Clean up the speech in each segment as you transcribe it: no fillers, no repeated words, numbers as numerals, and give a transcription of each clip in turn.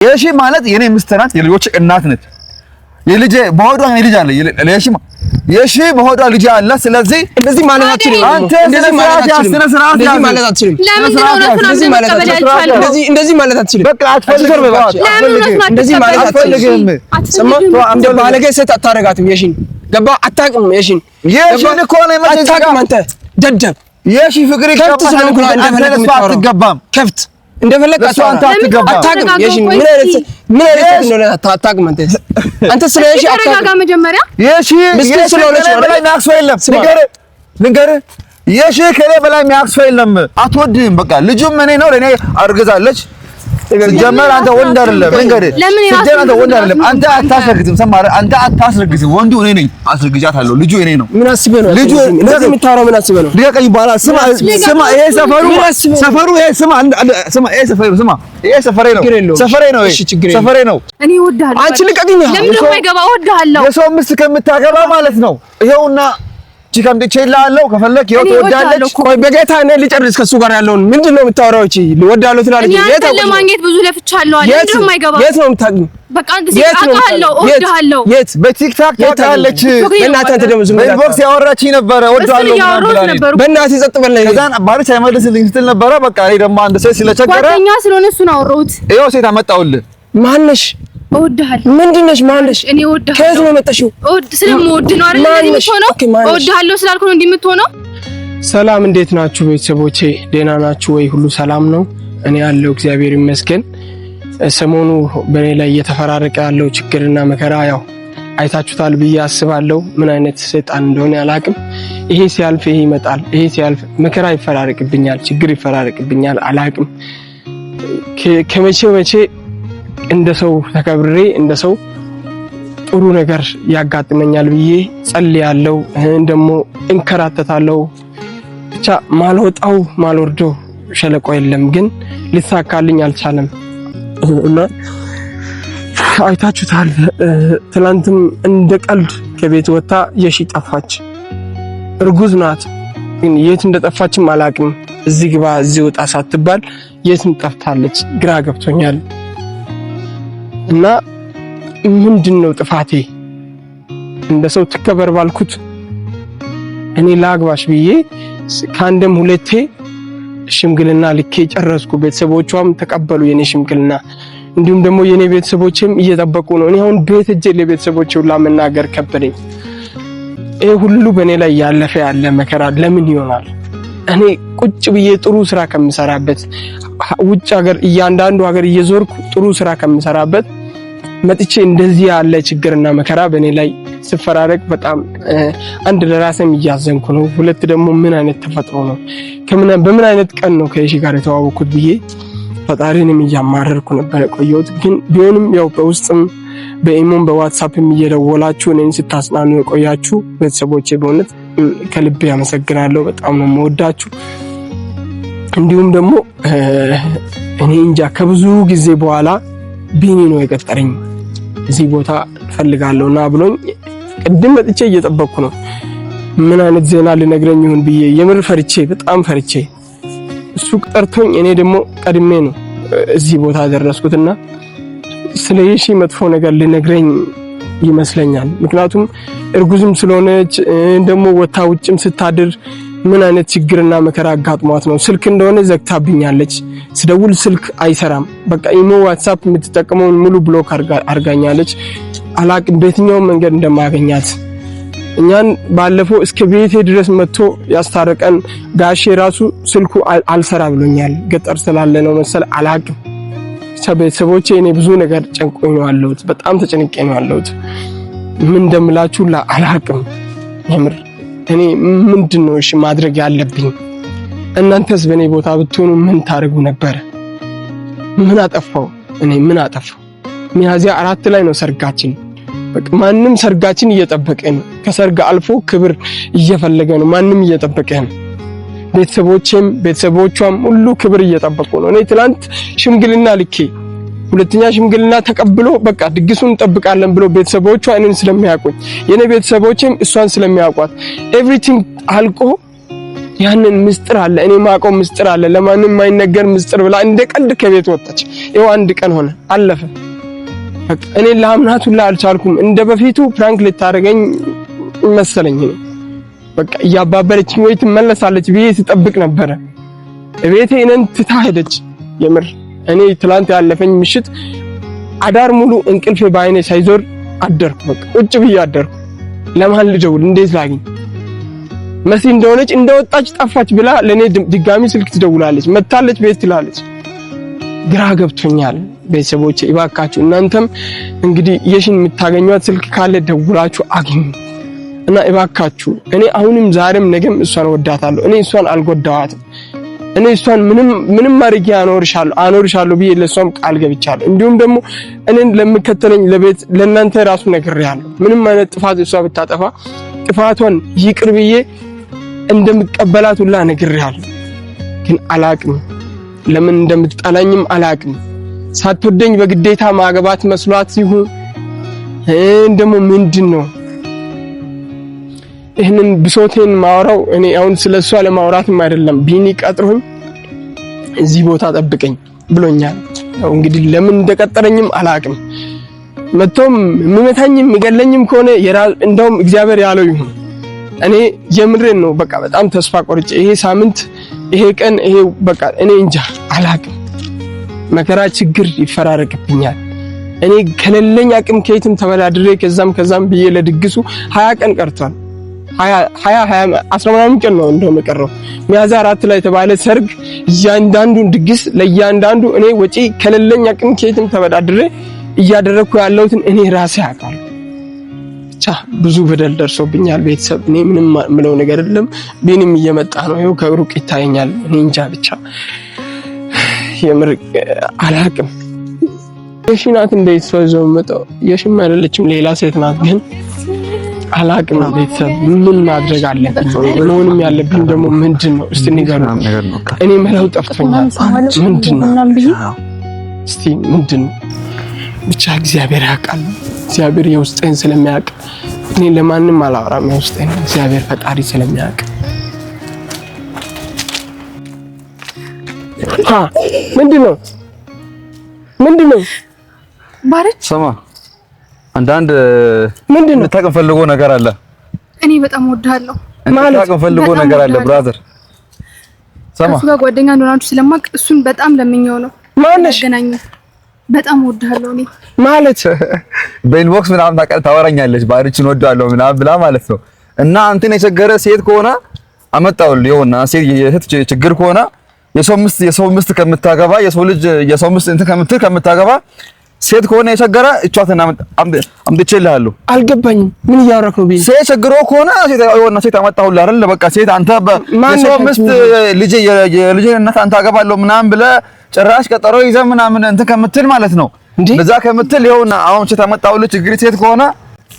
የሺ ማለት የኔ ሚስት ናት፣ የልጆች እናት ነች። የልጄ በሆዷ ልጅ አለ። የሺ በሆዷ ልጅ አለ። ስለዚህ እንደዚህ ማለት አትችልም። አንተ እንደዚህ ማለት አትችልም። እንደዚህ ማለት አትችልም። በቃ አትፈልግም። እንደዚህ ማለት አትፈልግም። እንደ ባለጌ ሴት አታረጋትም። የሺን ገባ አታውቅም። የሺን እኮ ነው አታውቅም። አንተ ደደብ የሺ ፍቅር ይከፋል። አንተ አትገባም። ከፍት እንደፈለክ አታውቅም። የሺን ምን አይነት ነው አታውቅም። አንተ ስለ የሺ አታውቅም። መጀመሪያ የሺ ስለሆነች በላይ የሚያክሰው የለም። ንገርህ የሺ ከሌ በላይ የሚያክሰው የለም። አትወድህም። በቃ ልጁም እኔ ነው ለኔ አርግዛለች። ጀመር አንተ ወንድ አይደለም። ንገርህ ሲጀመር አንተ ወንድ አይደለም። አንተ አታስረግዝም። ሰማህ? አንተ አታስረግዝም። ወንዱ እኔ ነኝ። አስረግጃታለሁ። ልጁ እኔ ነው። ምን አስበህ ነው ልጁ እንደዚህ የምታወራው? ምን አስበህ ነው? ሊቀኝ ባላ ስማ፣ ይሄ ሰፈሩ ይሄ ሰፈሬ ነው። ሰፈሬ ነው። እኔ እወድሃለሁ። አንቺ ልቀቂኝ። ለምን የማይገባ እወድሃለሁ። የሰው ሚስት ከምታገባ ማለት ነው። ይሄውና ቺካም ደቼላለው ከፈለክ ይኸው ትወዳለች። ቆይ በጌታ እኔ ልጨርስ ከሱ ጋር ያለውን ምንድነው የምታወራው? እቺ ልወዳለሁ ትላለች። የት ለማግኘት ብዙ ለፍቻለሁ አለ። ምንድነው የማይገባ? የት ነው የምታገኝ? በቃ አንተ ሲአቃለሁ እወድሃለሁ። የት በቲክታክ ታውቃለች። በእናትህ አንተ ደግሞ ዝም ብለህ በኢንቦክስ ያወራችኝ ነበረ። እወድሃለሁ ብላለች። በእናትህ ጸጥ በል። ከዛን ባሪች አይመልስልኝ ስትል ነበረ። በቃ እኔ ደግሞ አንድ ሴት ስለቸገረ ጓደኛ ስለሆነ እሱን አወራሁት። ይኸው ሴት አመጣሁልህ። ማነሽ? እወድሃለሁ። ምንድነሽ? ማነሽ? እኔ እወድሃለሁ። ከየት ነው የመጣሽው? ስለምወድ ነው አይደል እንደዚህ የምትሆነው? እወድሃለሁ ስላልኩ ነው እንዲህ የምትሆነው። ሰላም፣ እንዴት ናችሁ ቤተሰቦቼ? ደህና ናችሁ ወይ? ሁሉ ሰላም ነው? እኔ ያለው እግዚአብሔር ይመስገን። ሰሞኑ በኔ ላይ እየተፈራረቀ ያለው ችግርና መከራ ያው አይታችሁታል ብዬ አስባለሁ። ምን አይነት ሰይጣን እንደሆነ አላቅም። ይሄ ሲያልፍ ይሄ ይመጣል። ይሄ ሲያልፍ መከራ ይፈራረቅብኛል፣ ችግር ይፈራረቅብኛል። አላቅም ከመቼ እንደ ሰው ተከብሬ እንደ ሰው ጥሩ ነገር ያጋጥመኛል ብዬ ጸልያለሁ። እንደሞ እንከራተታለሁ። ብቻ ማልወጣው ማልወርደው ሸለቆ የለም፣ ግን ሊሳካልኝ አልቻለም እና አይታችሁታል። ትላንትም እንደ ቀልድ ከቤት ወጣ የሺ ጠፋች። እርጉዝ ናት፣ ግን የት እንደጠፋችም አላቅም። እዚህ ግባ እዚህ ወጣ ሳትባል የትም ጠፍታለች። ግራ ገብቶኛል። እና ምንድነው ጥፋቴ? እንደ ሰው ትከበር ባልኩት እኔ ላግባሽ ብዬ ከአንድም ሁለቴ ሽምግልና ልኬ ጨረስኩ። ቤተሰቦቿም ተቀበሉ የኔ ሽምግልና። እንዲሁም ደግሞ የኔ ቤተሰቦችም እየጠበቁ ነው። እኔ አሁን ቤት ሄጄ ለቤተሰቦቼ ሁላ መናገር ከበደኝ። ይሄ ሁሉ በእኔ ላይ ያለፈ ያለ መከራ ለምን ይሆናል? እኔ ቁጭ ብዬ ጥሩ ስራ ከምሰራበት ውጭ ሀገር እያንዳንዱ ሀገር እየዞርኩ ጥሩ ስራ ከምሰራበት መጥቼ እንደዚህ ያለ ችግርና መከራ በእኔ ላይ ሲፈራረቅ በጣም አንድ ለራሴም እያዘንኩ ነው። ሁለት ደግሞ ምን አይነት ተፈጥሮ ነው? በምን አይነት ቀን ነው ከሺ ጋር የተዋወቅኩት ብዬ ፈጣሪንም እያማረርኩ ነበር ቆየሁት። ግን ቢሆንም ያው በውስጥም በኢሞን በዋትስአፕም እየደወላችሁ እኔን ስታጽናኑ የቆያችሁ ቤተሰቦቼ በእውነት ከልብ ያመሰግናለሁ። በጣም ነው የምወዳችሁ። እንዲሁም ደግሞ እኔ እንጃ ከብዙ ጊዜ በኋላ ቢኒ ነው የቀጠረኝ። እዚህ ቦታ ፈልጋለሁና ብሎኝ ቅድም መጥቼ እየጠበቅኩ ነው። ምን አይነት ዜና ልነግረኝ ይሁን ብዬ የምር በጣም ፈርቼ እሱ ቀርቶኝ እኔ ደግሞ ቀድሜ ነው እዚህ ቦታ ደረስኩትና ስለ የሺ መጥፎ ነገር ልነግረኝ ይመስለኛል። ምክንያቱም እርጉዝም ስለሆነች ደግሞ ወታ ውጭም ስታድር ምን አይነት ችግርና መከራ አጋጥሟት ነው። ስልክ እንደሆነ ዘግታብኛለች። ስደውል ስልክ አይሰራም። በቃ ኢሞ ዋትስአፕ የምትጠቀመው ሙሉ ብሎክ አርጋኛለች። አላቅም በየትኛው መንገድ እንደማገኛት። እኛን ባለፈው እስከ ቤቴ ድረስ መጥቶ ያስታረቀን ጋሼ ራሱ ስልኩ አልሰራ ብሎኛል። ገጠር ስላለ ነው መሰል አላቅም። ቤተሰቦቼ እኔ ብዙ ነገር ጨንቆኝ ነው ያለሁት። በጣም ተጨንቄ ነው ያለሁት። ምን እንደምላችሁ አላቅም የምር። እኔ ምንድነው እሺ ማድረግ ያለብኝ? እናንተስ በኔ ቦታ ብትሆኑ ምን ታረጉ ነበር? ምን አጠፋው? እኔ ምን አጠፋው? ሚያዝያ 4 ላይ ነው ሰርጋችን። በቃ ማንም ሰርጋችን እየጠበቀ ነው። ከሰርጋ አልፎ ክብር እየፈለገ ነው። ማንም እየጠበቀ ነው። ቤተሰቦቿም ሁሉ ክብር እየጠበቁ ነው። እኔ ትላንት ሽምግልና ልኬ ሁለተኛ ሽምግልና ተቀብሎ በቃ ድግሱን እንጠብቃለን ብሎ ቤተሰቦቿ እኔን ስለሚያውቁኝ የኔ ቤተሰቦችም እሷን ስለሚያውቋት ኤቭሪቲንግ አልቆ ያንን ምስጢር አለ እኔ ማውቀው ምስጢር አለ ለማንም የማይነገር ምስጢር ብላ እንደ ቀልድ ከቤት ወጣች። ይኸው አንድ ቀን ሆነ አለፈ። በቃ እኔ ለአምናት ሁላ አልቻልኩም። እንደ በፊቱ ፕራንክ ልታደርገኝ መሰለኝ ነው። በቃ እያባበለችኝ ወይ ትመለሳለች ብዬ ስጠብቅ ነበረ። እቤቴ እኔን ትታ ሄደች። የምር እኔ ትላንት ያለፈኝ ምሽት አዳር ሙሉ እንቅልፌ በአይኔ ሳይዞር አደርኩ። በቃ ቁጭ ብዬ አደርኩ። ለማን ልደውል እንዴት ላግኝ? መሲ እንደሆነች እንደወጣች ጠፋች ብላ ለኔ ድጋሚ ስልክ ትደውላለች። መታለች ቤት ትላለች። ግራ ገብቶኛል። ቤተሰቦቼ እባካችሁ እናንተም እንግዲህ የሽን የምታገኙት ስልክ ካለ ደውላችሁ አግኙ እና እባካችሁ እኔ አሁንም ዛሬም ነገም እሷን ወዳታለሁ። እኔ እሷን አልጎዳዋትም። እኔ እሷን ምንም ማድረግ አኖርሻለሁ ብዬ ለሷም ቃል ገብቻለሁ። እንዲሁም ደግሞ እኔን ለምከተለኝ ለቤት ለእናንተ ራሱ ነግሬያለሁ። ምንም አይነት ጥፋት እሷ ብታጠፋ ጥፋቷን ይቅር ብዬ እንደምቀበላት ሁላ ነግሬያለሁ። ግን አላቅም ለምን እንደምትጠላኝም አላቅም። ሳትወደኝ በግዴታ ማገባት መስሏት ይሁን እንደሞ ምንድነው ይሄንን ብሶቴን ማውራው እኔ አሁን ስለሷ ለማውራትም አይደለም። ቢኒ ቀጥሮኝ እዚህ ቦታ ጠብቀኝ ብሎኛል። እንግዲህ ለምን እንደቀጠረኝም አላቅም። መቶም ምመታኝም የሚገለኝም ከሆነ እንደውም እግዚአብሔር ያለው ይሁን። እኔ የምሬን ነው። በቃ በጣም ተስፋ ቆርጬ ይሄ ሳምንት ይሄ ቀን ይሄ በቃ እኔ እንጃ አላቅም። መከራ ችግር ይፈራረቅብኛል። እኔ ከሌለኝ አቅም ከየትም ተበዳድሬ ከዛም ብዬ ለድግሱ 20 ቀን ቀርቷል። 20 ቀን ነው እንደው መቀረው። ሚያዝያ 4 ላይ ተባለ ሰርግ። እያንዳንዱን ድግስ ለእያንዳንዱ እኔ ወጪ ከሌለኝ አቅም ከየትም ተበዳድሬ እያደረኩ ያለሁትን እኔ ራሴ አውቃለሁ። ብቻ ብዙ በደል ደርሶብኛል ቤተሰብ። እኔ ምንም ምለው ነገር የለም። ቢኒም እየመጣ ነው ይኸው ከሩቅ ይታየኛል። እኔ እንጃ ብቻ የምር አላቅም። የሽናት እንዴት ሰው መጣው? የሽም አይደለችም ሌላ ሴት ናት። ግን አላቅም ቤተሰብ ምን ማድረግ አለብኝ? ምንም ያለብኝ ደግሞ ምንድነው? እስቲ ንገሩ። እኔ መላው ጠፍቶኛል። ምንድነው? እስቲ ምንድነው? ብቻ እግዚአብሔር ያውቃል። እግዚአብሔር የውስጤን ስለሚያውቅ እኔ ለማንም አላወራም። የውስጤን እግዚአብሔር ፈጣሪ ስለሚያውቅ ምንድነው ባረች ሰማ አንዳንድ ምንድነው ልታውቅ ፈልጎ ነገር አለ። እኔ በጣም ወድሃለሁ ማለት ልታውቅ ፈልጎ ነገር አለ ብራዘር። ሰማ እሱ ጋር ጓደኛ እንደሆናችሁ ስለማውቅ እሱን በጣም ለምኜው ነው ማነሽ ገናኝ። በጣም ወድሃለሁ እኔ ማለት በኢንቦክስ ምናምን ታወራኛለች ባርችን ወድሃለሁ ምናምን ብላ ማለት ነው። እና አንተን የቸገረ ሴት ከሆነ አመጣውልህ ይሆና ሴት የእህት ችግር ከሆነ የሰው ምስት ከምታገባ የሰው ምስት እንትን ከምታገባ ሴት ከሆነ የቸገረ እቿትና አምጥቼልሃለሁ። አልገባኝም። ምን እያወራክ ነው? ቢል ሴት ቸግሮ ከሆነ ሴት አመጣሁልህ አይደል? በቃ ሴት አንተ የሰው ምስት የልጄን እናት አንተ አገባለሁ ምናምን ብለህ ጭራሽ ቀጠሮ ይዘህ ምናምን እንትን ከምትል ማለት ነው። እንደዛ ከምትል ይኸውና አሁን ሴት አመጣሁልህ። ችግር ሴት ከሆነ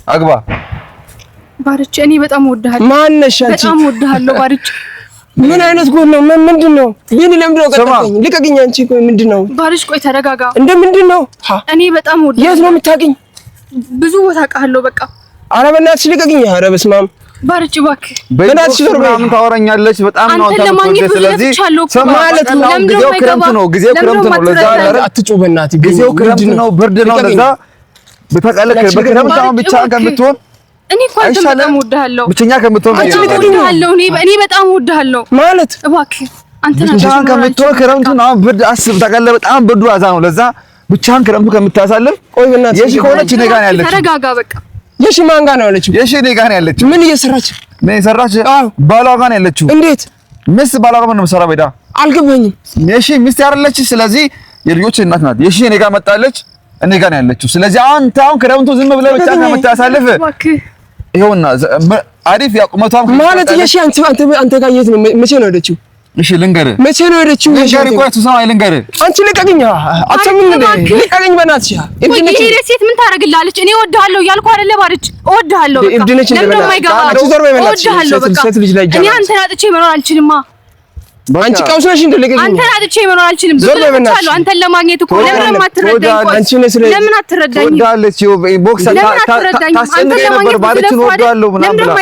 አግባ። ባርች እኔ በጣም ወድሃለሁ። ማነሽ አንቺ? በጣም ወድሃለሁ ባርች። ምን አይነት ጎል ነው? ምንድነው? ይሄን ለምንድነው ቀጠቀኝ? ልቀቅኝ አንቺ። ቆይ ምንድነው? ባርች ቆይ ተረጋጋ። እንደ ምንድነው? እኔ በጣም ወድሃለሁ። የት ነው የምታውቂኝ? ብዙ ቦታ አውቃለሁ። በቃ ኧረ በእናትሽ ልቀቅኝ። ኧረ በስመ አብ ባርች እባክህ። በእናትሽ ምናምን ታወራኛለች። በጣም ነው ታውቃለች። ስለዚህ ማለት ነው ጊዜው ክረምት ነው። ለዛ አትጩህ በእናትህ። ጊዜው ክረምት ነው፣ ብርድ ነው። ለዛ በተቀለከ በክረምት አሁን ብቻ ከምትሆን እኔ እንኳን በጣም ወድሃለሁ። ብቸኛ ከምትሆን እኔ በጣም ወድሃለሁ ማለት እባክህ። አንተ ብቻህን ከምትሆን ክረምቱን አሁን ብርድ አስብ። ታውቃለህ በጣም ብርዱ አዛ ነው። ለዛ ብቻህን ክረምቱ ከምታሳልፍ ቆይ በእናትህ የሺ ከሆነች እኔ ጋር ነው ያለችው። ተረጋጋ በቃ። የሺ ማን ጋር ነው ያለችው? የሺ እኔ ጋር ነው ያለችው። ምን እየሰራች? ባሏ ጋር ነው ያለችው። እንዴት ሚስት ባሏ ጋር ነው የምትሰራው? ቤዳ አልገባኝም። የሺ ሚስት ያረለች። ስለዚህ የልጆች እናት ናት። የሺ እኔ ጋር መጣለች፣ እኔ ጋር ነው ያለችው። ስለዚህ አንተ አሁን ክረምቱ ዝም ብለህ ብቻ ከምታሳልፍ ይኸውና አሪፍ ያቁመቷም ማለት የሺ አንተ ጋር የት ነው? መቼ ነው ሄደችው? እሺ ልንገርህ። መቼ ነው ሄደችው? ልንገርህ እኮ ተሰማኝ። ልንገርህ አንቺ ልቀቅኝ። አትሰሚም እንዴ? ልቀቅኝ በእናትሽ። ይሄ ሴት ምን ታደርግልሃለች? እኔ እወድሃለሁ እያልኩ አይደለ ባርች? እወድሃለሁ በቃ። ለምን የማይገባ? እወድሃለሁ በቃ። እኔ አንተን አጥቼ መኖር አልችልማ። አንቺ ቀውስ ነሽ እንደ ልቀቂኝ። አንተን አጥቼ መኖር አልችልም። ዝም አንተን ለማግኘት እኮ ለምን አትረዳኝ? አንቺ ነሽ ለምን አትረዳኝ? ወዳለች ቦክስ ታስጨንቀኝ ነበር ባለችን ወዳለሁ ምናምን ብላ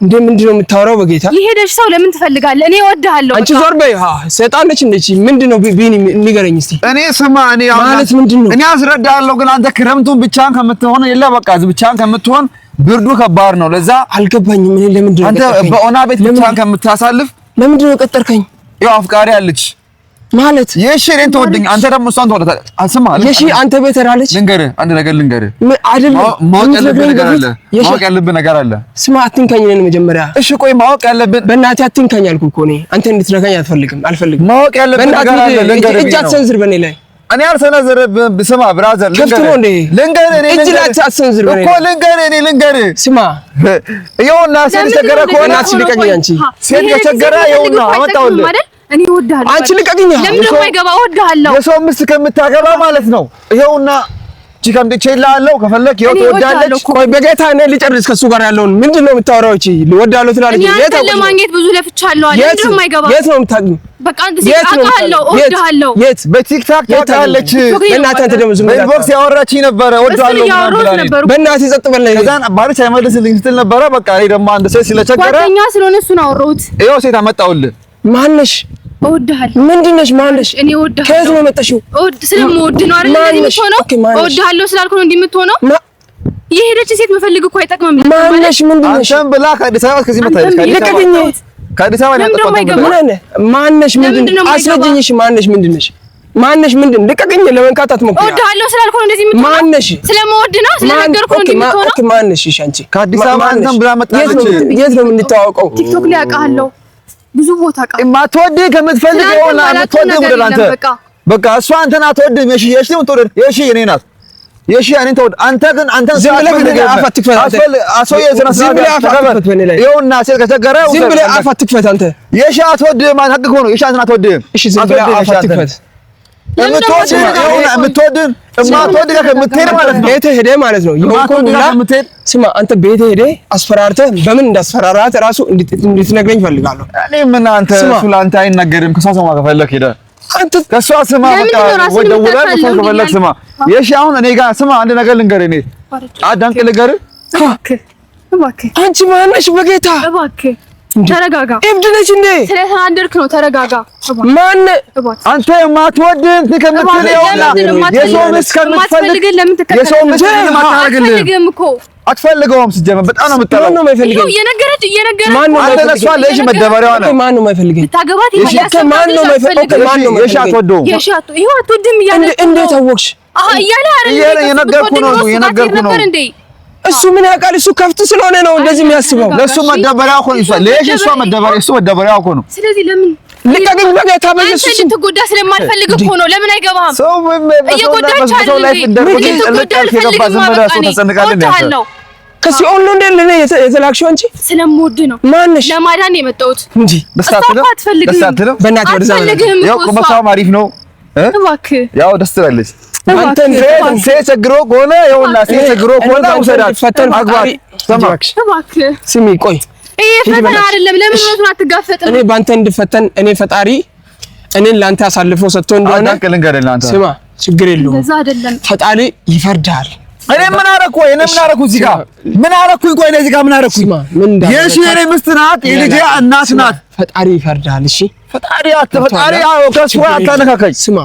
እንዴ ምንድነው የምታወራው? በጌታ የሄደሽ ሰው ለምን ትፈልጋለህ? እኔ እወድሃለሁ። አንቺ ዞር በይ። ሰይጣን ነች እንዴ? ምንድነው ቢኒ ንገረኝ እስቲ። እኔ ስማ እኔ ማለት ምንድነው? እኔ አስረዳለሁ ግን አንተ ክረምቱን ብቻን ከምትሆን የለ በቃ ብቻን ከምትሆን ብርዱ ከባድ ነው። ለዛ አልገባኝም። እኔ ለምንድነው አንተ በኦና ቤት ብቻን ከምታሳልፍ ለምንድነው ቀጠርከኝ? ያው አፍቃሪ አለች ማለት የሺ እኔን ትወደኝ አንተ ደግሞ እሷን ትወዳታለህ። አስማ የሺ አንተ ቤት ራለች። ልንገርህ አንድ ነገር ልንገርህ አይደለም ማወቅ ያለብህ ነገር አለ። ማወቅ ያለብህ ነገር አለ። ስማ አትንካኝ ነን መጀመሪያ። እሺ ቆይ ማወቅ ያለብህ በእናትህ አትንካኝ አልኩህ እኮ እኔ አንተ እንድትነካኝ አልፈልግም። ማወቅ ያለብህ ነገር አለ። ልንገርህ እጅ አትሰንዝር በእኔ ላይ። እኔ አልሰነዝርብህም። ስማ ብራዘር ልንገርህ እጅ ላይ አትሰንዝር በእኔ እኮ ልንገርህ ስማ ይኸውና ሴት ቸገረ ከሆነ ልቀቂኝ። አንቺ ሴት ቸገረ ይኸውና አመጣሁልህ። እኔ እወድሃለሁ። አንቺ ልቀቂኝ። ለምን የማይገባ እወድሃለሁ። የሰው ሚስት ከምታገባ ማለት ነው። ይኸውና ቺካም ትችላለህ ከፈለክ ይኸው ትወዳለች። ቆይ በጌታ እኔ ልጨርስ ከሱ ጋር ያለውን ምንድነው የምታወራው? እቺ ልወዳለሁ ትላለች። የት ለማግኘት ብዙ ለፍቻለሁ አለ። ለምን የማይገባ የት ነው የምታገኝ? በቃ አንተ ሲቃቃለሁ እወድሃለሁ። የት በቲክታክ ታውቃለች። በእናትህ አንተ ደግሞ ዝም ብለህ በኢንቦክስ ያወራችኝ ነበረ እወድሃለሁ ነበር። በእናትህ ጸጥ በል ነኝ። ከዛን ባሪች አይመልስልኝ ስትል ነበረ። በቃ እኔ ደግሞ አንድ ሴት ስለቸገረ ጓደኛ ስለሆነ እሱን አወራሁት። ይኸው ሴት አመጣሁልህ። ማነሽ? እወድሃለሁ። ምንድነሽ? ማነሽ? እኔ እወድሃለሁ። ከየት ነው የመጣሽው? ስለምወድ ነው አይደል እንደዚህ የምትሆነው? እወድሃለሁ ስላልኩ ነው እንዲህ የምትሆነው። የሄደች ሴት መፈልግ እኮ አይጠቅምም። ማነሽ? ምንድነሽ? አንተም ብላ ከአዲስ አበባ እስከዚህ መጣች። ከአዲስ አበባ ነው የመጣችው። ማነሽ? ምንድነው? አስረጅኝሽ። ማነሽ? ምንድነሽ? ማነሽ? ምንድን ልቀቅኝ። ለመንካት አትሞክሪ። እወድሃለሁ ስላልኩ ነው እንደዚህ የምትሆነው። ማነሽ? ስለምወድ ነው ስለነገርኩ ነው እንዲህ የምትሆነው። ኦኬ ማነሽ? እሺ አንቺ ከአዲስ አበባ አንተም ብላ መጣች። የት ነው የምንተዋወቀው? ቲክቶክ ላይ አውቃለሁ። ብዙ ቦታ አውቃለሁ። የማትወድህ ከምትፈልግ ይሆና የምትወድህ ወደ አንተ በቃ እሷ አንተን አትወድም። የሺ ነው የምትወድህ። የሺ እኔ ናት። የሺ እኔን ተወድ። አንተ ግን አንተን ዝም ብለህ አፍ አትክፈት። ይኸውና ሴት ከቸገረ ዝም ብለህ አፍ አትክፈት። አንተ የሺ አትወድህም። አንተ እኮ ነው የሺ አንተን አትወድህም። እሺ ዝም ብለህ አፍ አትክፈት። የምትወድህ ከምትሄድ ማለት ነው። ቤትህ ሄደህ ማለት ነው። ስማ አንተ ቤትህ ሄደህ አስፈራርተህ በምን እንዳስፈራራት እራሱ እንድትነግረኝ እፈልጋለሁ። እኔ ምን አንተ እሱ ለአንተ አይነገርም። ከሷ ስማ ከፈለክ ሄደህ አንተ ከሷ ስማ በቃ ወደውላ ከሷ ከፈለክ ስማ። የሺ አሁን እኔ ጋር ስማ አንድ ነገር ልንገርህ። እኔ አዳንቅ ልንገርህ። እባክህ አንቺ ማነሽ? በጌታ እባክህ ተረጋጋ። እብድ ነች እንዴ? ስለተናደድክ ነው። ተረጋጋ። ማን አንተ የማትወድን ከምትል ይሆናል የሰው ምስ ከምትፈልግ የሰው ምስ አትፈልግም እኮ አትፈልገውም። ሲጀመር በጣም ነው የምትጠላው። ማን ነው የማይፈልገው? እየነገረች ማን ነው አንተ ለሷ ለሺ መደበሪያዋ ነው። ማን ነው የማይፈልገው? ታገባት ይያሳል። ማን ነው የማይፈልገው? ማን ነው የሺ አትወደውም? የሺ ይሄው አትወድም እያለ እንዴት አወቅሽ? እያለ አይደል የነገርኩህ ነው እንዴ? እሱ ምን ያውቃል? እሱ ከፍት ስለሆነ ነው እንደዚህ የሚያስበው። ለሱ መደበሪያው እኮ ነው። ለሺ እሷ መደበሪያው እሱ መደበሪያው እኮ ነው። ስለዚህ ለምን ልቀቅኝ በጌታ በኢየሱስ አንተ ልትጎዳ ስለማልፈልግ እኮ ነው። ለምን አይገባህም? ሰው እየጎዳች አይደል? ከሲኦል ነው እንደ ለኔ የተላክሽው አንቺ ስለምወድ ነው። ማነሽ? ለማዳን ነው የመጣሁት እንጂ ደስ አትልም? በእናትህ ወደዛ ያው ቁመቷም አሪፍ ነው። እባክህ ያው ደስ ትላለች። አንተን ቸግሮ ከሆነ ይኸውና ቸግሮ ከሆነ ውሰዳት አግባት። እባክህ ስሚ ቆይ ይሄ ፈተና አይደለም። ለምን እውነቱን አትጋፈጥም? እኔ ባንተ እንድፈተን እኔ ፈጣሪ እኔን ላንተ አሳልፎ ሰጥቶ እንደሆነ ስማ፣ ችግር የለውም። እንደዛ አይደለም። ፈጣሪ ይፈርዳል። እኔ ምን አደረኩ? እዚህ ጋር ምን አደረኩኝ? ቆይ እዚህ ጋር ምን አደረኩኝ? የሺ የኔ ሚስት ናት፣ የልጄ እናት ናት። ፈጣሪ ይፈርዳል። እሺ ፈጣሪ ከእሱ አታነካካኝ። ስማ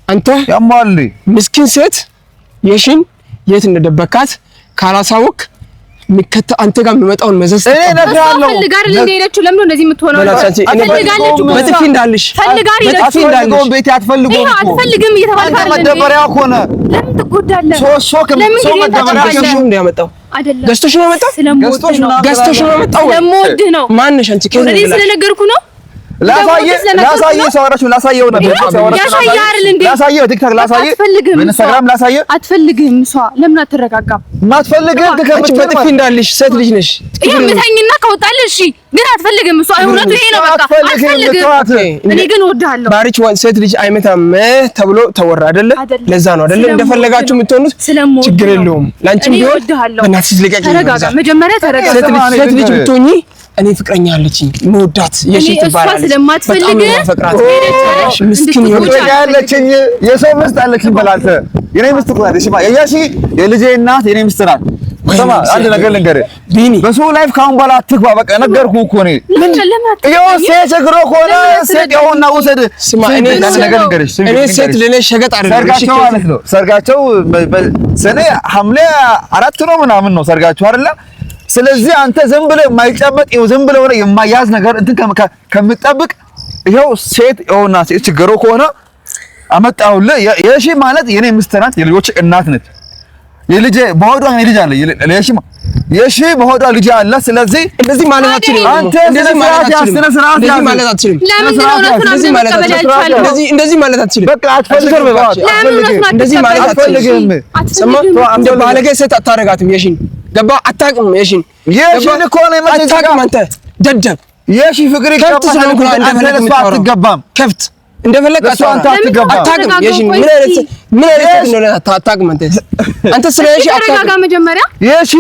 አንተ ያማል ምስኪን ሴት የሺን የት እንደደበካት ካላሳወቅ ሚከተ አንተ ጋር የሚመጣውን መዘዝ እኔ እነግርሃለሁ። ፈልጋል እንደሄደችው ለምን እንደዚህ የምትሆነው? ፈልጋለች በጥፊ እንዳልሽ ፈልጋል አትፈልገውም። ቤቴ አትፈልገውም እኮ አትፈልግም እየተባልክ አይደል? መደበሪያ ሆነ። ለምን ትጎዳለህ? ሰው መደበሪያ ገዝቶሽ ነው ያመጣው። አይደለም ገዝቶሽ ነው ያመጣው። ገዝቶሽ ነው ያመጣው። ስለምወድህ ነው። ማንሽ አንቺ ከዚህ እኔ ስለነገርኩ ነው። ላሳየህ ሰዋራችሁ ላሳየው ነበር። ላሳየው ቲክቶክ ላሳየህ በኢንስታግራም ላሳየህ። አትፈልግም። እሷ ለምን አትረጋጋም? ማትፈልግም በጥፊ እንዳልሽ ሴት ልጅ ነሽ። ይሄ ምታኝና ከወጣልሽ እሺ፣ ግን አትፈልግም። እሷ እውነቱ ይሄ ነው። በቃ አትፈልግም። እኔ ግን እወድሃለሁ። ባሪች ሴት ልጅ አይመታም ተብሎ ተወራ አይደለ? ለዛ ነው አይደለ እንደፈለጋችሁ የምትሆኑት። ችግር የለውም። ላንቺም ቢሆን በእናትሽ ልቀቂኝ። ተረጋጋ። መጀመሪያ ተረጋጋ። ሴት ልጅ ብትሆኚ እኔ ፍቅረኛ አለችኝ መወዳት የሺ ትባላለች። ስለማትፈልግ ምስኪን ያለችኝ የሰው ምስት አለችኝ በላንተ የኔ ምስት እኮ ናት። የሺ የልጄ እናት የኔ ምስት ናት። ስማ አንድ ነገር ልንገርህ ቢኒ፣ በሰው ላይፍ ካሁን በኋላ አትግባ። በቃ ነገርኩህ እኮ እኔ ይኸው ሴት ቸግሮ ከሆነ ሴት የሆነ ውሰድ። ስማ እኔ ነገር ልንገርሽ፣ እኔ ሴት ለኔ ሸገጥ አይደለም። ሰርጋቸው ማለት ነው ሰርጋቸው ሰኔ ሐምሌ 4 ነው ምናምን ነው ሰርጋቸው አይደለ? ስለዚህ አንተ ዝም ብለህ የማይጨበጥ ዝም ብለህ ወደ የማያዝ ነገር እንትን ከምትጠብቅ ይኸው ሴት የሆነ ሴት ችግሮ ከሆነ አመጣሁልህ። የሺ ማለት የኔ ምስት ናት፣ የልጆች እናት ነች። የልጄ በሆዷ ልጅ አለ። የሺ በሆዷ ልጅ አለ። ስለዚህ እንደዚህ ማለት አትችልም። አንተ እንደዚህ ማለት አትችልም። እንደዚህ ማለት አትችልም። በቃ አትፈልግም። እንደዚህ ማለት አትፈልግም። እንደ ባለጌ ሴት አታረጋትም። የሺን ገባ አታውቅም። የሺን እኮ ነው አታውቅም። አንተ ደደብ የሺ ፍቅር ይከብታል። አንተ ለሷ አትገባም። ከፍት እንደፈለክ አታውቅም። የሺ ምን አይነት ነው አታውቅም። አንተ ስለ የሺ ተረጋጋ። መጀመሪያ የሺ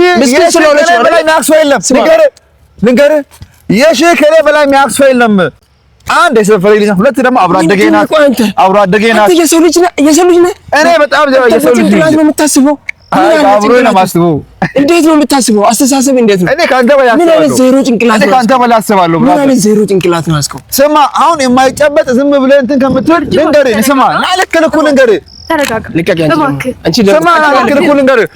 ስለሆነች በላይ የሚያክሰው የለም። ልንገርህ የሺ ከኔ በላይ የሚያክሰው የለም። አንድ የሰፈሬ ልጅ ናት፣ ሁለት ደግሞ አብሮ አደጌ ናት። አንተ የሰው ልጅ ነህ። እኔ በጣም የሰው ልጅ ነው የምታስበው። አብሮ ነው የማስበው። እንዴት ነው የምታስበው? አስተሳሰብ እንዴት ነው? እኔ ካንተ በላይ አስባለሁ። ምን አይነት ዜሮ ጭንቅላት ነው? ካንተ በላይ አስባለሁ። ምን አይነት ዜሮ ጭንቅላት ነው ያዝከው? ስማ አሁን የማይጨበጥ ዝም ብለህ እንትን ከምትል ልንገርህ። ስማ ልክ ልንገርህ። ተረጋጋ። አንቺ ስማ ልክ ልንገርህ።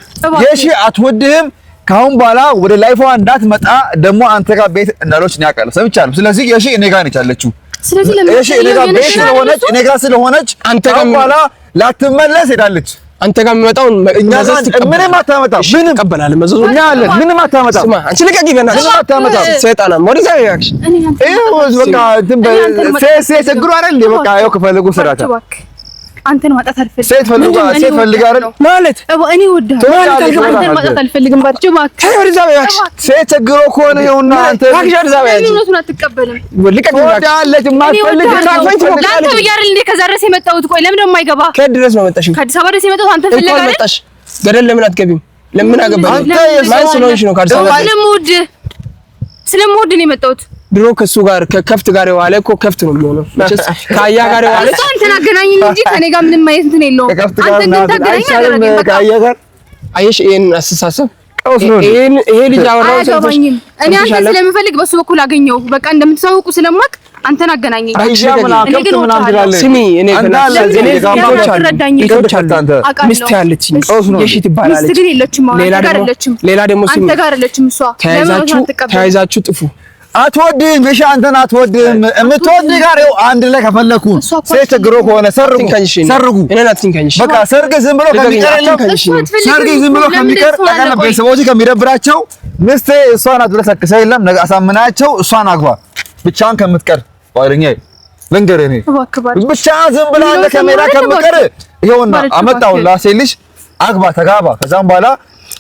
የሺ አትወድህም። ካሁን በኋላ ወደ ላይፏ እንዳትመጣ ደግሞ አንተ ጋር ቤት እንዳለች ነው ያውቃለሁ፣ ሰምቻለሁ። ስለዚህ የሺ እኔ ጋር ነች ያለችው። ስለዚህ የሺ እኔ ጋር ቤት ስለሆነች እኔ ጋር ስለሆነች አንተ ጋር በኋላ ላትመለስ ሄዳለች። አንተ ጋር የሚመጣውን ምንም አታመጣም። ምንም ተቀበላለህ። መዘዙ እኛ አለን። ምንም አታመጣም። ስማ አንቺ ልቀቂ በእናትሽ። ምንም አታመጣም። ሰይጣና ወዲዛ ያክሽ ሴት ችግሩ አይደል? በቃ ያው ከፈለጉ ስራታ አንተን ማጣት አልፈልግም። ሴት ፈልጋ አይደል ማለት እኔ ወዳለሁ። አንተን ማጣት አልፈልግም። ባርቹ እባክህ ወዲዛ ያክሽ። ሴት ችግሩ ከሆነ ይኸውና አንተ ያክሽ ወዲዛ ያክሽ። ምኑን አትቀበልም? ልቀቂ ያክሽ። ማትፈልግ ለአንተ ብዬሽ አይደል እንደ ከዛ ድረስ የመጣሁት? ቆይ ለምን ደግሞ አይገባ? ከየት ድረስ ነው መጣሽው? ከአዲስ አበባ ድረስ የመጣሁት አንተ ፈልጋ አይደል? ገደል ለምን አትገቢም? ለምን አገባሽ? አንተ ማን ስለሆንሽ ነው ከአዲስ አበባ? ስለምወድ ነው የመጣሁት። ድሮ ከሱ ጋር ከከፍት ጋር የዋለ እኮ ከፍት ነው የሚሆነው። መቼስ ከአያ ጋር የዋለ አንተን አገናኘኝ እንጂ ከኔ ጋር ምንም ማየት እንትን የለውም። አንተ ግን ታገናኝ በቃ አየሽ፣ ይሄን አስተሳሰብ ይሄ ልጅ አወራው ሰምተሽ እኔ አንተ ስለምፈልግ በሱ በኩል አገኘው። በቃ እንደምትሳውቁ ስለማቅ አንተን አገናኘኝ። ስሚ እኔ ሚስት ያለችኝ የሺ ትባላለች። ሌላ ደግሞ ስሚ ተያይዛችሁ ጥፉ። አትወድም እሺ፣ አንተን አትወድም። የምትወድ ጋር ይኸው አንድ ላይ ከፈለኩ ሴት ችግሮ ከሆነ ሰርጉ በቃ ሰርግ ዝም ብሎ ከሚቀር ሰርግ ዝም ብሎ ከሚቀር ጠቅላላ ቤተሰቦች ከሚደብራቸው ሚስቴ እሷ ናት ብለህ ሰክሰህ የለም ነገ አሳምናቸው እሷን አግባ ብቻህን ከምትቀር ጓደኛ ልንገርህ እኔ ብቻ ዝም ብለህ አንተ ካሜራ ከምትቀር ይኸውና አመጣሁልህ ሴት ልጅ አግባ ተጋባ። ከዛም በኋላ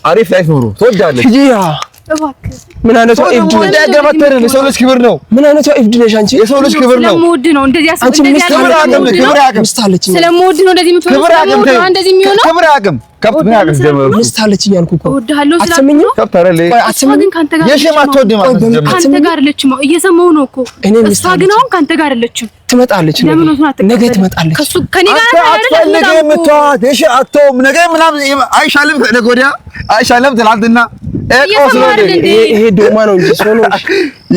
አሪፍ ላይፍ ኑሩ ትወዳለህ። ምን አይነቷ እብድ ነው? ያገባተር የሰው ልጅ ክብር ነው። ምን አይነቷ እብድ ነሽ አንቺ? የሰው ልጅ ክብር ነው። ስለምወድ ነው እንደዚህ ክብር ያቅም ስለምወድ ነው እንደዚህ የምትሆነው። እንደዚህ የሚሆነው ክብር ያቅም ከብት ምን ያቅም ጀመሩ ሚስት አለችኝ አልኩ እኮ እወድሃለሁ አትሰሚኝም? ከብት አይደል? አትሰሚኝም? ካንተ ጋር የሺ ማትወድ ማለት ጀመሩ ካንተ ጋር አይደለችም። እየሰማሁ ነው እኮ እሷ ግን አሁን ካንተ ጋር አይደለችም። ትመጣለች ነገ ትመጣለች። ከሱ ከኔ ጋር አይደለም የምትዋት የሺ አቶም ነገ ምናምን አይሻልም። ነገ ወዲያ አይሻልም። ትላንትና ይሄ ዶማ ነው እንጂ ሰው ነው።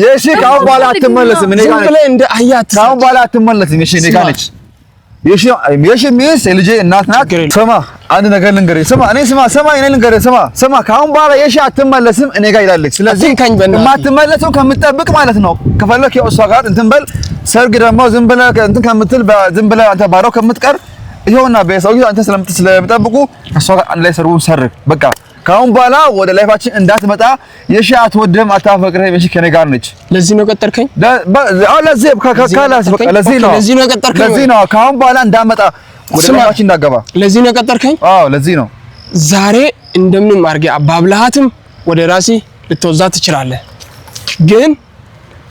የሺ ካሁን በኋላ አትመለስም። እኔ ጋር ነች እንደ አያት ካሁን በኋላ አትመለስም። የሺ እኔ ጋር ነች። የሺ ሚስ የልጄ እናት ናት። ስማ አንድ ነገር ልንገርህ። ስማ እኔ ልንገርህ። ስማ ካሁን በኋላ የሺ አትመለስም። እኔ ጋር ሄዳለች። ስለዚህ የማትመለሰው ከምትጠብቅ ማለት ነው። ከፈለክ ያው እሷ ጋር እንትን በል። ሰርግ ደግሞ ዝም ብለህ እንትን ከምትል ዝም ብለህ አንተ ባዶ ከምትቀር ይኸውና በሰውዬው አንተ ስለምጠብቁ እሷ ጋር አንድ ላይ ሰርጉን ሰርግ በቃ። ካሁን በኋላ ወደ ላይፋችን እንዳትመጣ። የሺ አትወድህም፣ አታፈቅርህም። የሺ ከኔ ጋር ነች። ለዚህ ነው ቀጠርከኝ? ለዚህ ነው ቀጠርከኝ። ለዚህ ነው ካሁን በኋላ እንዳመጣ ወደ ላይፋችን እንዳገባ። ለዚህ ነው ቀጠርከኝ? አዎ ለዚህ ነው። ዛሬ እንደምንም አድርጌ አባብልሃትም ወደ ራሴ ልትወዛት ትችላለህ፣ ግን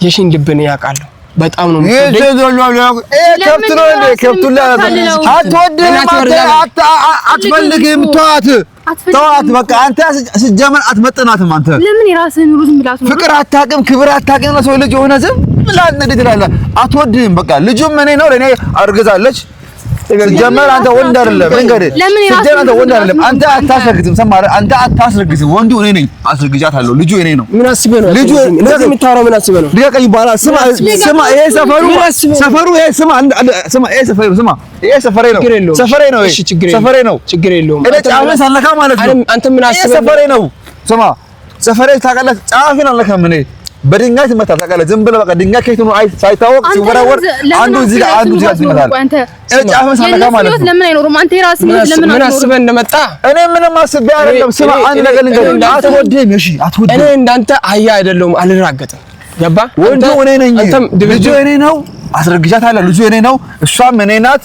የሺን ልብ ነው ያውቃለሁ። በጣም ነው ተዋት በቃ አንተ ሲጀመር አትመጥናትም አንተ ለምን የራስህን ሩዝ ምላት ነው ፍቅር አታውቅም ክብር አታውቅም ለሰው ልጅ ሆነ ዝም ብላ እንደዚህ ትላለህ አትወድህም በቃ ልጁም እኔ ነው ለኔ አርግዛለች ሲጀመር አንተ ወንድ አይደለም እንግዲህ ሲጀመር አንተ ወንድ አይደለም አንተ አታስረግዝም ሰማህ አንተ አታስረግዝም ወንዱ እኔ ነኝ አስረግዣታለሁ ልጁ እኔ ነው ምን አስበህ ነው ልጁ እንደዚህ የምታወራው ምን አስበህ ነው ሊቀኝ ባላ ስማ ይሄ ሰፈሩ ይሄ ስማ ይሄ ሰፈሬ ነው ሰፈሬ ነው ችግር የለውም እኔ ጫፍን ሳልነካ ማለት ነው አንተ ምን አስበህ ሰፈሬ ነው ስማ ሰፈሬ ታውቃለህ ጫፍን አልነካም እኔ በድንጋይ ትመታለህ ታውቃለህ ዝም ብለህ በቃ ድንጋይ ከየት ነው ሳይታወቅ ሲወራወር አንዱ እዚህ ጋር ይመታል ጫፍን ሳልነካ ማለት ነው ለምን አይኖርም አንተ የራስህ ለምን ምን አስበህ እንደመጣ እኔ ምንም አስቤ አይደለም ስማ አንድ ነገር ልንገርህ አትወድህም እሺ አትወድህም እኔ እንዳንተ አህያ አይደለሁም አልራገጥም ገባ ወንዱ እኔ ነኝ ልጁ እኔ ነው አስረግዣታለሁ ልጁ እኔ ነው እሷም እኔ ናት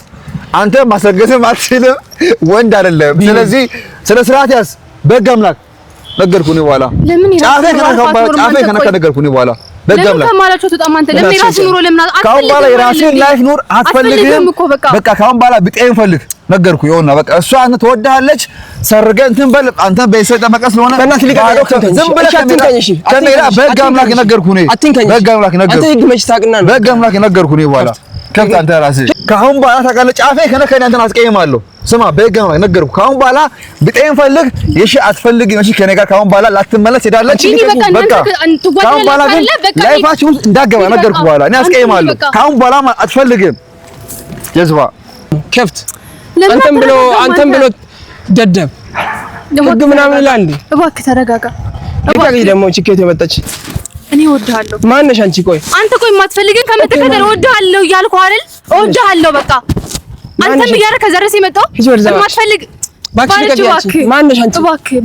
አንተ ማስረገዝም አትችልም ወንድ አይደለም ስለዚህ ስለ ስርዓት ያዝ በሕግ አምላክ ነገርኩኝ በኋላ ጫፌ ከነካ ነገርኩኝ በኋላ ለምን ከማላቸው ተጣም አንተ ለምን የራስህ ኑሮ ለምን አትፈልግም ካሁን በኋላ የራስህን ላይፍ ኑር አትፈልግም በቃ ካሁን በኋላ ብጤን ፈልግ ነገርኩኝ ይኸውና በቃ እሷ አንተ ትወድሃለች ሰርገህ እንትን በል አንተ በይሰጥ መቀስ ስለሆነ በእናትህ ሊቀኝ ዝም ብለህ ከሜዳ በሕግ አምላክ ነገርኩኝ በሕግ አምላክ ነገርኩኝ አንተ ህግ መች ታውቅና ነው በሕግ አምላክ ነገርኩኝ በኋላ ከብት አንተ ራስህ ካሁን በኋላ ታውቃለህ ጫፌ ከነካ አንተን አስቀይማለሁ ስማ በሕግ አምላክ ነገርኩህ ካሁን በኋላ ብጤን ፈልግ እሺ አትፈልግም እሺ ከኔ ጋር ካሁን በኋላ ላትመለስ ሄዳለች በቃ ካሁን በኋላ ግን ላይፋችሁ ውስጥ እንዳገባ ነገርኩህ በኋላ እኔ አስቀይማለሁ ካሁን በኋላ አትፈልግም ጀዝባ ከብት አንተም ብሎ ደደብ ህግ ምናምን ይላል እንዴ እባክህ ተረጋጋ እባክህ ደግሞ ቺኬት የመጣች እኔ እወድሃለሁ ማነሽ አንቺ ቆይ አንተ ቆይ የማትፈልገኝ ከምትከተል እወድሃለሁ እያልኩህ አይደል እወድሃለሁ በቃ አንተም እያደረክ ከዛ ድረስ የመጣው የማትፈልግ እባክህ ማነሽ አንቺ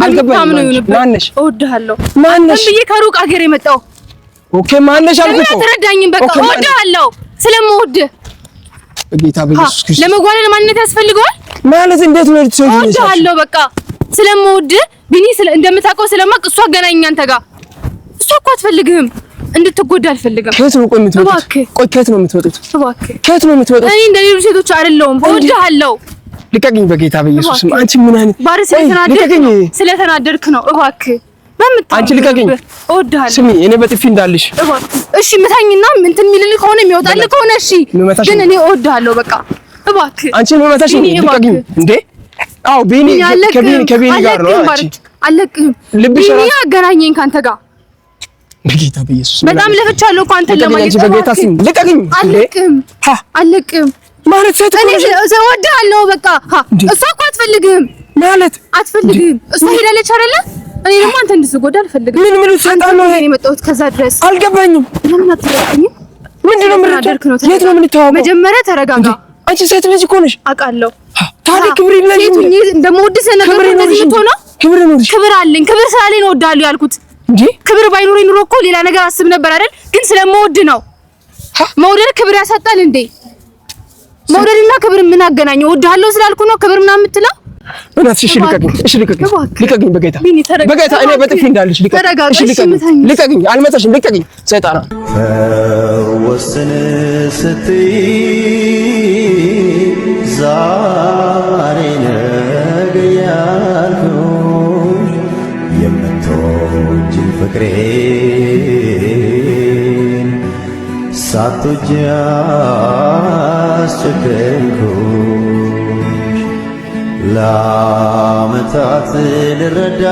አልገባኝም ማነሽ እወድሃለሁ ማነሽ ብዬ ከሩቅ አገር የመጣው ኦኬ ማነሽ አልኩት አትረዳኝም በቃ እወድሃለሁ ስለምወድህ በጌታ በኢየሱስ ክርስቶስ ለመጓደል ማንነት ያስፈልገዋል ማለት እንዴት ነው ልትሰጂ እወድሃለሁ በቃ ስለምወድህ ቢኒ እንደምታውቀው ስለማቅ እሷ አገናኘኝ አንተ ጋር እሷ እኮ አትፈልግህም እንድትጎዳ አልፈልግም ከየት ነው ቆይ የምትወጡት ቆይ ከየት ነው የምትወጡት እባክህ ከየት ነው የምትወጡት እኔ እንደ ሌሎች ሴቶች አይደለሁም እወድሃለሁ ልቀቅኝ በጌታ በኢየሱስ አንቺ ምን አይነት ባርስ ስለተናደድክ ነው እባክህ አንቺ ልቀቅኝ እወድሃለሁ ስሚ እኔ በጥፊ እንዳልሽ እሺ ምታኝና እንትን የሚልልህ ከሆነ የሚወጣልህ ከሆነ እሺ ግን እኔ እወድሃለሁ በቃ እባክህ አንቺ መመታሽ ልቀቅኝ እንዴ አው ቢኒ ከቢኒ ጋር ነው አንቺ አለቅህም ቢኒ አገናኘኝ ካንተ ጋር በጌታ በኢየሱስ በጣም ለፍቻለሁ እኮ አንተን ለማግኘት በጌታ ስም ልቀቅኝ አለቅህም ማለት እኔ እወድሃለሁ በቃ እሷ እኮ አትፈልግህም ማለት አትፈልግህም እሷ ሄዳለች አይደለ እኔ ደግሞ አንተ እንድትጎዳ አልፈልግም ምን ሰጣን ነው እኔ መጣሁት ከዛ ድረስ አልገባኝም ለምን አትረዳኝም ምንድነው የት ነው የምንተዋወቀው መጀመሪያ ተረጋጋ አንቺ ሴት ልጅ እኮ ነሽ አውቃለሁ ታዲያ ክብር የለኝም እንደምወድህ ነገር እንደዚህ የምትሆነው ክብር አለኝ ክብር ስላለኝ ነው እወድሃለሁ ያልኩት እንዴ ክብር ባይኖረኝ ኑሮ እኮ ሌላ ነገር አስብ ነበር አይደል ግን ስለምወድ ነው መውደድ ክብር ያሳጣል እንዴ መውደድና ክብር ምን አገናኘው እወድሃለሁ ስላልኩ ነው ክብር ምናምን የምትለው እሺ ልቀቅኝ በጌታ እኔ በጥፊ እንዳልሽ ልቀቅኝ አልመታሽም ልቀቅኝ ሰይጣና ወስን ስትይ ዛሬ ነገ ያልኩሽ የምትወጂኝ ፍቅሬን ሳትወጂ አስጨከንኩሽ ለዓመታት ልረዳ